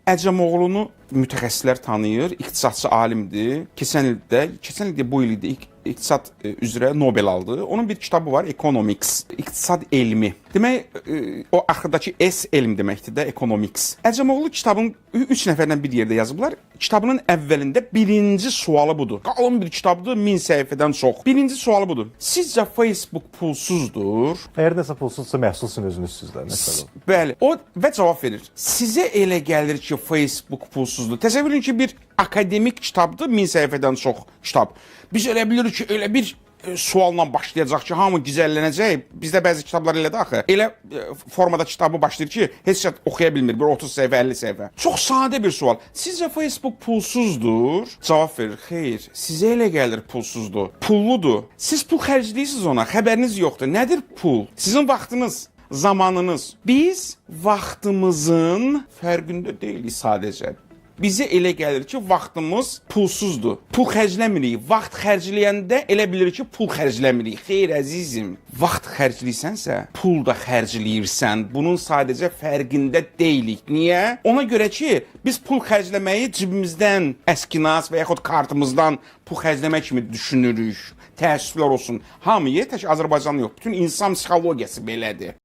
Əcəmoğlunu mütəxəssislər tanıyır, iqtisadçı alimdir. Keçən il bu il iqtisad üzrə Nobel aldı. Onun bir kitabı var, Economics, iqtisad elmi. Demək, o axırdakı S elm deməkdir də, Economics. Əcəmoğlu kitabın 3 nəfərlə bir yerdə yazıblar. Kitabının əvvəlində birinci sualı budur. Qalın bir kitabdır, 1000 səhifədən çox. Birinci sualı budur. Sizcə Facebook pulsuzdur? Əgər nəsə pulsuzsa məhsulsun özünüz sizdə. Bəli, o və cavab verir. Sizə elə gəlir ki, Facebook pulsuzdur. Təsəvvür edin ki, bir akademik kitabdır, 1000 səhifədən çox kitab. Biz elə bilirik ki, elə bir sualla başlayacaq ki, hamı gizəllənəcək. Bizdə bəzi kitablar elədir axı. Elə formada kitabı başlayır ki, heç kəs oxuya bilmir. Bir 30 səhifə, 50 səhifə. Çox sadə bir sual. Sizcə Facebook pulsuzdur? Cavab verir. Xeyr, sizə elə gəlir pulsuzdur. Pulludur. Siz pul xərcləyirsiniz ona, xəbəriniz yoxdur. Nədir pul? Sizin vaxtınız, zamanınız. Biz vaxtımızın fərqində deyilik sadəcə. Bizə elə gəlir ki, vaxtımız pulsuzdur. Pul xərcləmirik. Vaxt xərcləyəndə elə bilirik ki, pul xərcləmirik. Xeyr, əzizim. Vaxt xərcləyirsənsə, pul da xərcləyirsən. Bunun sadəcə fərqində deyilik. Niyə? Ona görə ki, biz pul xərcləməyi cibimizdən, əskinas və yaxud kartımızdan pul xərcləmək kimi düşünürük. Təəssüflər olsun. Hamıya, tək Azərbaycanlı yox. Bütün insan psixologiyası belədir.